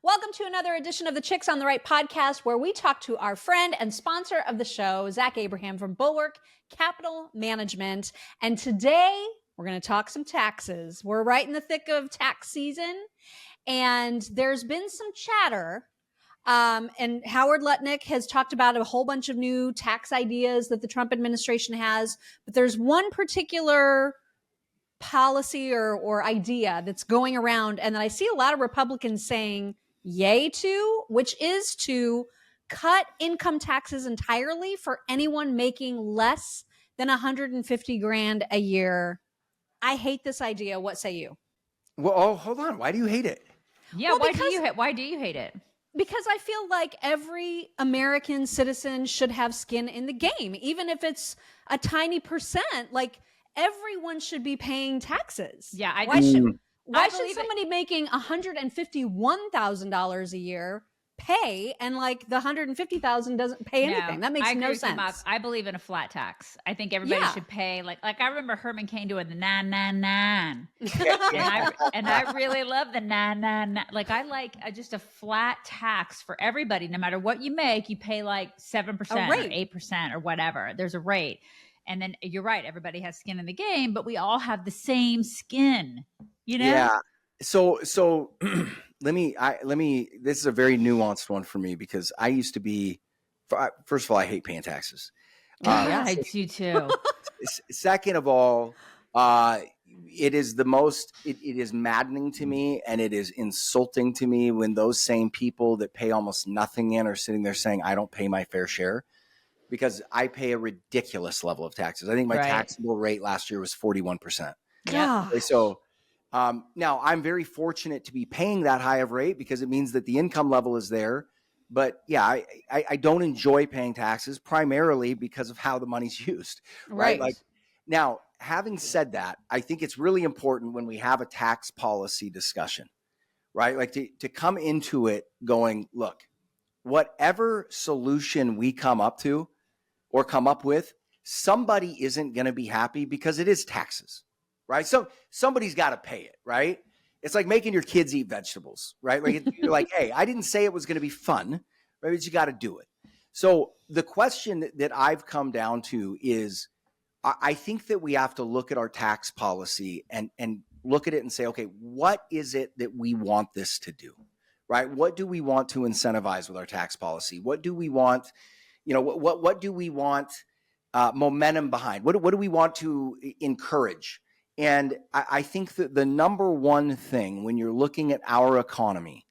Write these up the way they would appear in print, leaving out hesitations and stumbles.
Welcome to another edition of the Chicks on the Right podcast, where we talk to our friend and sponsor of the show, Zach Abraham from Bulwark Capital Management. And today we're going to talk some taxes. We're right in the thick of tax season, and there's been some chatter. And Howard Lutnick has talked about a whole bunch of new tax ideas that the Trump administration has, but there's one particular policy or idea that's going around, and that I see a lot of Republicans saying yay to, which is to cut income taxes entirely for anyone making less than 150 grand a year. I hate this idea. What say you? Well, hold on. Why do you hate it? Yeah, why do you hate it? Because I feel like every American citizen should have skin in the game, even if it's a tiny percent. Like, everyone should be paying taxes. Yeah, why should somebody making $151,000 a year pay, and like the $150,000 doesn't pay anything? That makes no sense. I believe in a flat tax. I think everybody should pay like I remember Herman Cain doing the 999, and I really love the 999. Like I like just a flat tax for everybody, no matter what you make. You pay like 7% or 8% or whatever. There's a rate. And then you're right, everybody has skin in the game, but we all have the same skin, you know? Yeah. So let me, this is a very nuanced one for me, because I used to be, first of all, I hate paying taxes. Yeah, I do too. Second of all, it is it is maddening to me, and it is insulting to me when those same people that pay almost nothing in are sitting there saying, I don't pay my fair share. Because I pay a ridiculous level of taxes. I think my taxable rate last year was 41%. Yeah. So now I'm very fortunate to be paying that high of rate, because it means that the income level is there. But yeah, I don't enjoy paying taxes, primarily because of how the money's used. Right. Like, now, having said that, I think it's really important when we have a tax policy discussion, right? Like to come into it going, look, whatever solution we come up with, somebody isn't going to be happy, because it is taxes, right? So somebody's got to pay it, right? It's like making your kids eat vegetables, right? Like you're like, hey, I didn't say it was going to be fun, right? But you got to do it. So the question that I've come down to is, I think that we have to look at our tax policy and look at it and say, okay, what is it that we want this to do, right? What do we want to incentivize with our tax policy? What do we want? You know, what do we want momentum behind? What do we want to encourage? And I think that the number one thing when you're looking at our economy,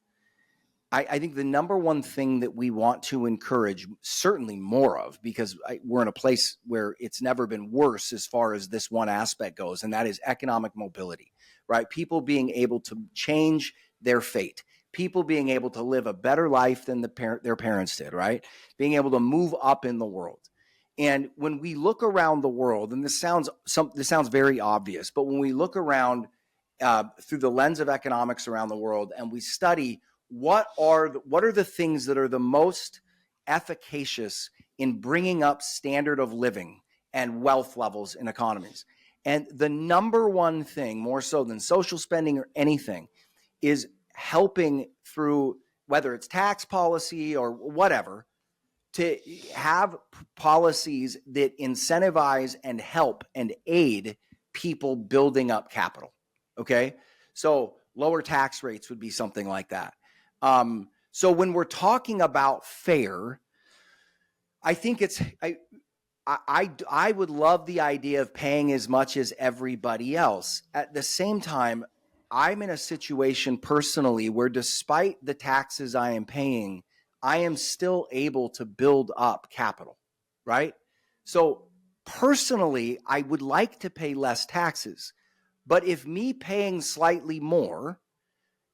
I think the number one thing that we want to encourage, certainly more of, because we're in a place where it's never been worse as far as this one aspect goes, and that is economic mobility, right? People being able to change their fate. People being able to live a better life than their parents did, right? Being able to move up in the world. And when we look around the world, and this sounds very obvious, but when we look around through the lens of economics around the world, and we study what are the things that are the most efficacious in bringing up standard of living and wealth levels in economies, and the number one thing, more so than social spending or anything, is helping through, whether it's tax policy or whatever, to have policies that incentivize and help and aid people building up capital. Okay. So lower tax rates would be something like that. So when we're talking about fair, I think I would love the idea of paying as much as everybody else. At the same time, I'm in a situation personally where, despite the taxes I am paying, I am still able to build up capital, right? So personally, I would like to pay less taxes, but if me paying slightly more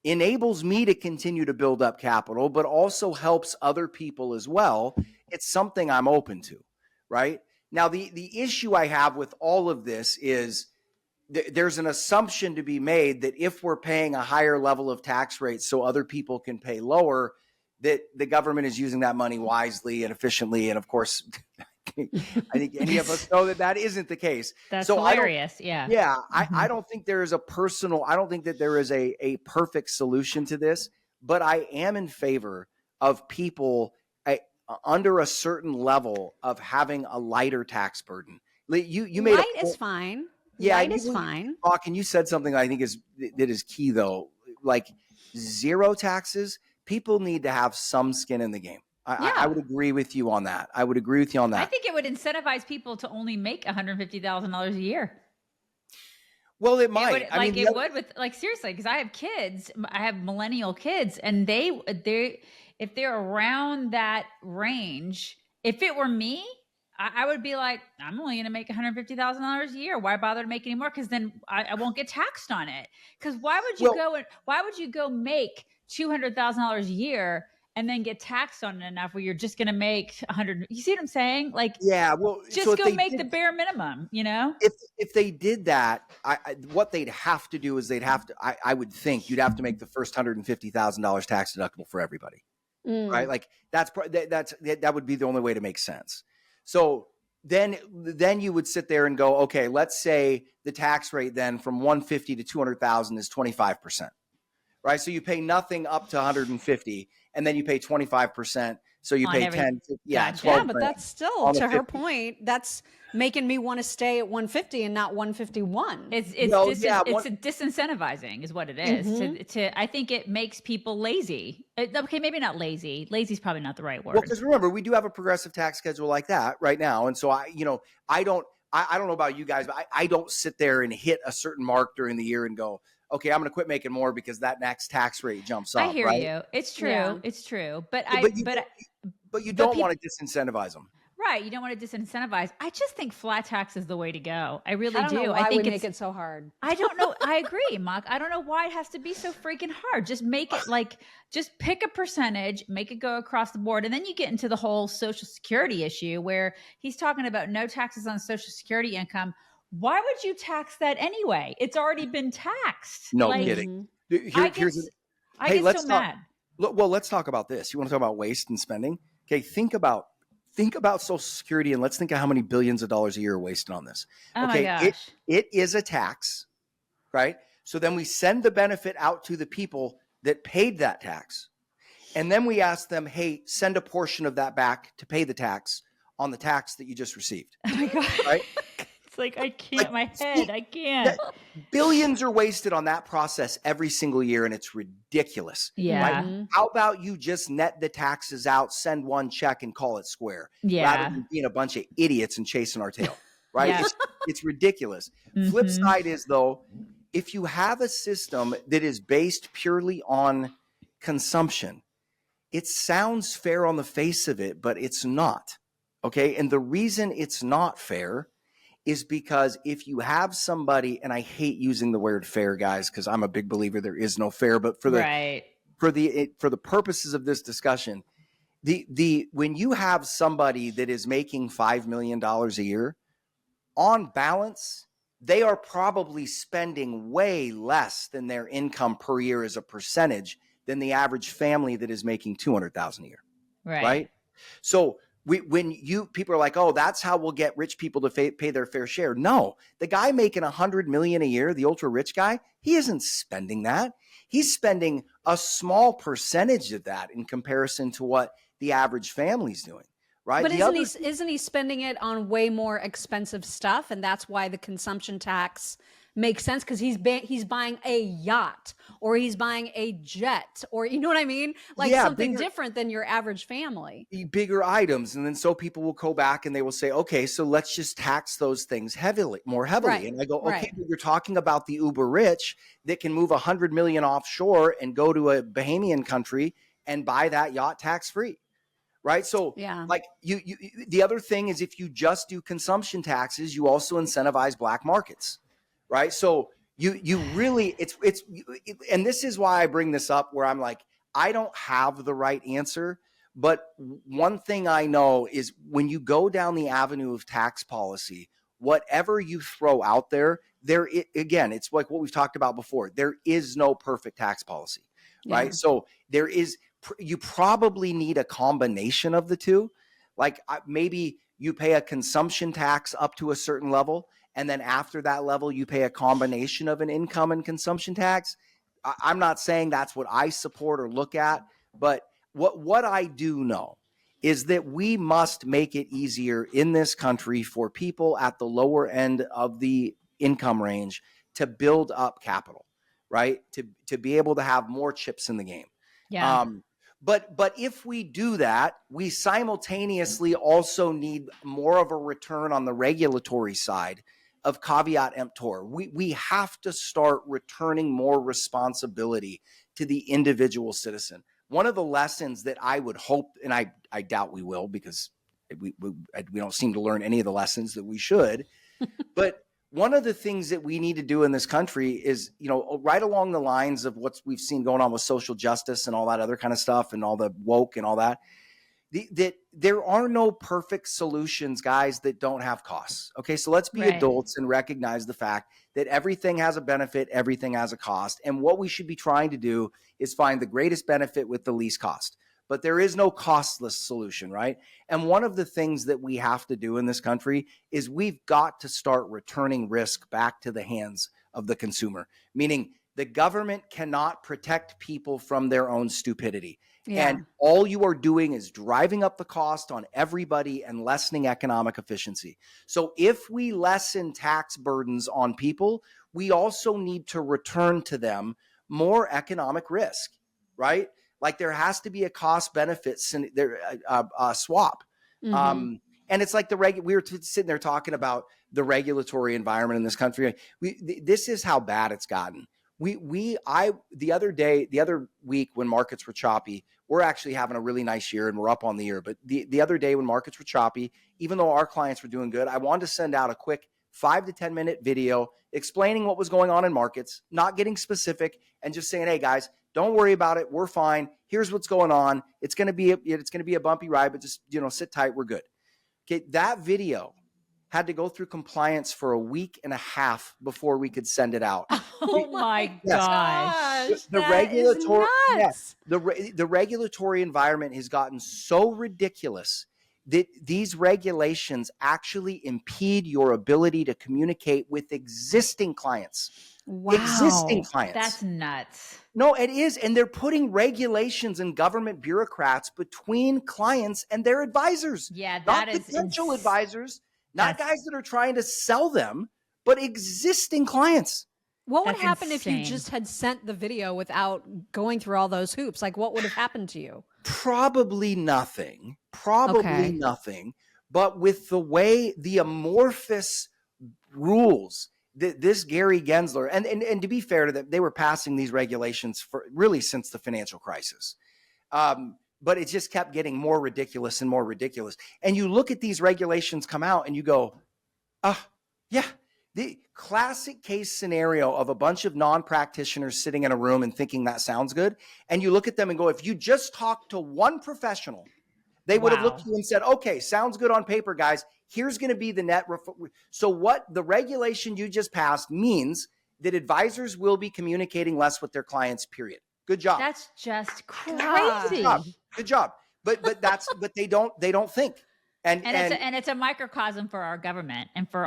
enables me to continue to build up capital, but also helps other people as well, it's something I'm open to, right? Now, the issue I have with all of this is there's an assumption to be made that if we're paying a higher level of tax rates so other people can pay lower, that the government is using that money wisely and efficiently. And of course, I think any of us know that that isn't the case. That's hilarious. Yeah. Yeah. I don't think there is I don't think that there is a perfect solution to this. but I am in favor of people under a certain level of having a lighter tax burden. You made light is fine. Yeah, light is fine. And you said something I think that is key though. Like zero taxes, people need to have some skin in the game. I would agree with you on that. I think it would incentivize people to only make $150,000 a year. Well, it might. It would with like seriously, because I have kids. I have millennial kids, and they if they're around that range, if it were me, I would be like, I'm only going to make $150,000 a year. Why bother to make any more? Because then I won't get taxed on it. Because why would you go make $200,000 a year and then get taxed on it enough where you're just going to make 100? You see what I'm saying? Like, yeah, well, just go make the bare minimum. You know, if they did that, what they'd have to do is I would think you'd have to make the first $150,000 tax deductible for everybody, right? Like that would be the only way to make sense. So then you would sit there and go, okay, let's say the tax rate then from 150 to 200,000 is 25%, right? So you pay nothing up to 150, and then you pay 25%. So you pay 10, 12. Yeah, but that's still, to her point, that's making me want to stay at 150 and not 151. It's disincentivizing is what it is. Mm-hmm. I think it makes people lazy. Okay, maybe not lazy. Lazy is probably not the right word. Well, because remember, we do have a progressive tax schedule like that right now. And so I don't know about you guys, but I don't sit there and hit a certain mark during the year and go, okay, I'm going to quit making more because that next tax rate jumps up. I hear you. It's true. Yeah. It's true. But you don't want to disincentivize them. Right. You don't want to disincentivize. I just think flat tax is the way to go. I really do. Know why I think we make it so hard. I don't know. I agree, Mock. I don't know why it has to be so freaking hard. Just make it just pick a percentage, make it go across the board. And then you get into the whole Social Security issue where he's talking about no taxes on Social Security income. Why would you tax that anyway? It's already been taxed. No kidding. I get so mad. Well, let's talk about this. You want to talk about waste and spending? Okay, think about Social Security, and let's think of how many billions of dollars a year are wasted on this. Okay, my gosh. It is a tax, right? So then we send the benefit out to the people that paid that tax. And then we ask them, hey, send a portion of that back to pay the tax on the tax that you just received. Oh my God. Right? It's like, I can't, I can't. Billions are wasted on that process every single year, and it's ridiculous. Yeah. Right? How about you just net the taxes out, send one check, and call it square? Yeah. Rather than being a bunch of idiots and chasing our tail, right? Yeah. It's ridiculous. Mm-hmm. Flip side is, though, if you have a system that is based purely on consumption, it sounds fair on the face of it, but it's not. Okay. And the reason it's not fair is because if you have somebody, and I hate using the word fair, guys, because I'm a big believer there is no fair, but for the purposes of this discussion, when you have somebody that is making $5 million a year, on balance, they are probably spending way less than their income per year as a percentage than the average family that is making $200,000 a year. Right? So people are like, oh, that's how we'll get rich people to pay their fair share. No, the guy making $100 million a year, the ultra rich guy, he isn't spending that. He's spending a small percentage of that in comparison to what the average family's doing. Right. But isn't he spending it on way more expensive stuff? And that's why the consumption tax makes sense, because he's buying a yacht, or he's buying a jet, or you know what I mean? Like something different than your average family. Bigger items. And then so people will go back and they will say, okay, so let's just tax those things more heavily. Right. And I go, okay, but you're talking about the uber rich that can move $100 million offshore and go to a Bahamian country and buy that yacht tax free. Right. So like you the other thing is, if you just do consumption taxes, you also incentivize black markets. Right. So you really and this is why I bring this up, where I'm like, I don't have the right answer. But one thing I know is when you go down the avenue of tax policy, whatever you throw out there, again, it's like what we've talked about before. There is no perfect tax policy. Right. So you probably need a combination of the two. Like maybe you pay a consumption tax up to a certain level, and then after that level, you pay a combination of an income and consumption tax. I'm not saying that's what I support or look at, but what I do know is that we must make it easier in this country for people at the lower end of the income range to build up capital, right? To be able to have more chips in the game. Yeah. But if we do that, we simultaneously also need more of a return on the regulatory side of caveat emptor. We have to start returning more responsibility to the individual citizen. One of the lessons that I would hope, and I doubt we will, because we don't seem to learn any of the lessons that we should, but one of the things that we need to do in this country is, right along the lines of what we've seen going on with social justice and all that other kind of stuff and all the woke and all that, that there are no perfect solutions, guys, that don't have costs. Okay, so let's be adults and recognize the fact that everything has a benefit, everything has a cost. And what we should be trying to do is find the greatest benefit with the least cost. But there is no costless solution, right? And one of the things that we have to do in this country is we've got to start returning risk back to the hands of the consumer, meaning the government cannot protect people from their own stupidity. Yeah. And all you are doing is driving up the cost on everybody and lessening economic efficiency. So if we lessen tax burdens on people, we also need to return to them more economic risk, right? Like there has to be a cost benefit swap. Mm-hmm. And it's like we were sitting there talking about the regulatory environment in this country. This is how bad it's gotten. The other week when markets were choppy, we're actually having a really nice year and we're up on the year. But the other day when markets were choppy, even though our clients were doing good, I wanted to send out a quick 5 to 10 minute video explaining what was going on in markets, not getting specific, and just saying, hey guys, don't worry about it. We're fine. Here's what's going on. It's going to be a bumpy ride, but just, sit tight. We're good. Okay. That video had to go through compliance for a week and a half before we could send it out. Oh my gosh. The regulatory, the regulatory environment has gotten so ridiculous that these regulations actually impede your ability to communicate with existing clients. Wow. Existing clients. That's nuts. No, it is. And they're putting regulations and government bureaucrats between clients and their advisors. Yeah, not potential advisors, not guys that are trying to sell them, but existing clients. What would happen if you just had sent the video without going through all those hoops? Like, what would have happened to you? Probably nothing. Nothing. But with the way the amorphous rules that this Gary Gensler, and to be fair to them, they were passing these regulations for really since the financial crisis. But it just kept getting more ridiculous and more ridiculous. And you look at these regulations come out and you go, yeah, the classic case scenario of a bunch of non-practitioners sitting in a room and thinking that sounds good. And you look at them and go, if you just talk to one professional, they would have looked at you and said, okay, sounds good on paper, guys. Here's going to be the net. So what the regulation you just passed means that advisors will be communicating less with their clients, period. Good job. That's just crazy. Good job. But they don't think. And it's a microcosm for our government and for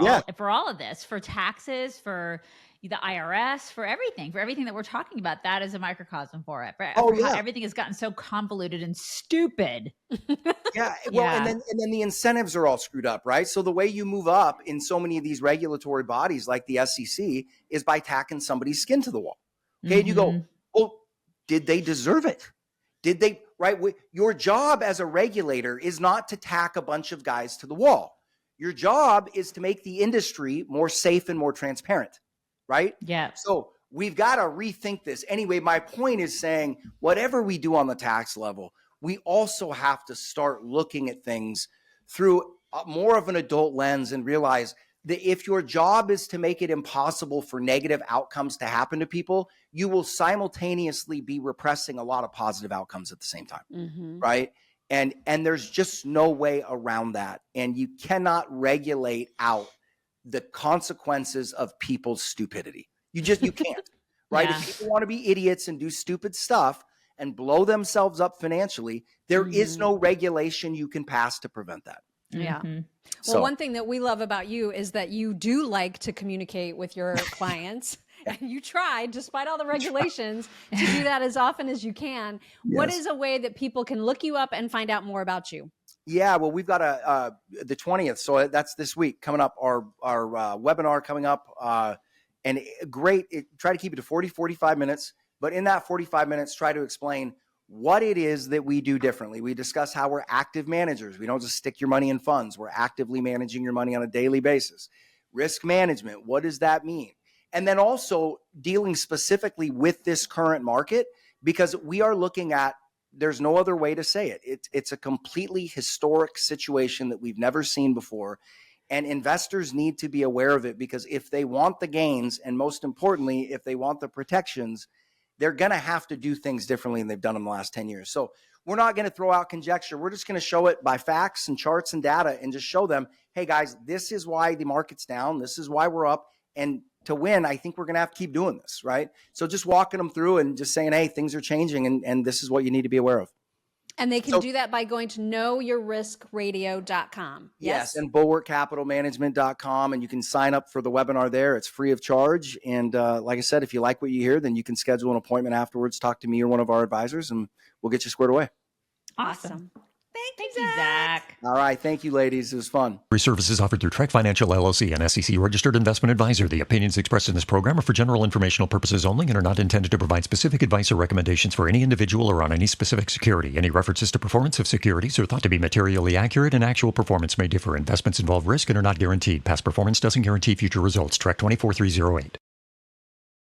all of this, for taxes, for the IRS, for everything that we're talking about. That is a microcosm for it. How everything has gotten so convoluted and stupid. Yeah. Well, and then the incentives are all screwed up, right? So the way you move up in so many of these regulatory bodies like the SEC is by tacking somebody's skin to the wall. Okay. Mm-hmm. And you go, well, did they deserve it? Did they, right? Your job as a regulator is not to tack a bunch of guys to the wall. Your job is to make the industry more safe and more transparent, right? Yeah. So we've got to rethink this. Anyway, my point is saying whatever we do on the tax level, we also have to start looking at things through more of an adult lens and realize that if your job is to make it impossible for negative outcomes to happen to people, you will simultaneously be repressing a lot of positive outcomes at the same time, right? And there's just no way around that. And you cannot regulate out the consequences of people's stupidity. You can't, right? If people want to be idiots and do stupid stuff and blow themselves up financially, there is no regulation you can pass to prevent that. Yeah. Well, one thing that we love about you is that you do like to communicate with your clients And you try, despite all the regulations, to do that as often as you can. Yes. What is a way that people can look you up and find out more about you? Yeah, well, we've got the 20th. So that's this week coming up, our webinar coming up. And try to keep it to 45 minutes. But in that 45 minutes, try to explain what it is that we do differently. We discuss how we're active managers. We don't just stick your money in funds. We're actively managing your money on a daily basis. Risk management, what does that mean? And then also dealing specifically with this current market, because we are looking at, there's no other way to say it. It's a completely historic situation that we've never seen before. And investors need to be aware of it, because if they want the gains, and most importantly, if they want the protections, they're going to have to do things differently than they've done in the last 10 years. So we're not going to throw out conjecture. We're just going to show it by facts and charts and data, and just show them, hey guys, this is why the market's down. This is why we're up. And to win, I think we're going to have to keep doing this, right? So just walking them through and just saying, hey, things are changing, and this is what you need to be aware of. And they can do that by going to knowyourriskradio.com. Yes, and bulwarkcapitalmanagement.com, and you can sign up for the webinar there. It's free of charge. And like I said, if you like what you hear, then you can schedule an appointment afterwards, talk to me or one of our advisors, and we'll get you squared away. Awesome. Thank you, Zach. All right. Thank you, ladies. It was fun. Services offered through Trek Financial LLC, an SEC-registered investment advisor. The opinions expressed in this program are for general informational purposes only and are not intended to provide specific advice or recommendations for any individual or on any specific security. Any references to performance of securities are thought to be materially accurate, and actual performance may differ. Investments involve risk and are not guaranteed. Past performance doesn't guarantee future results. Trek 24308.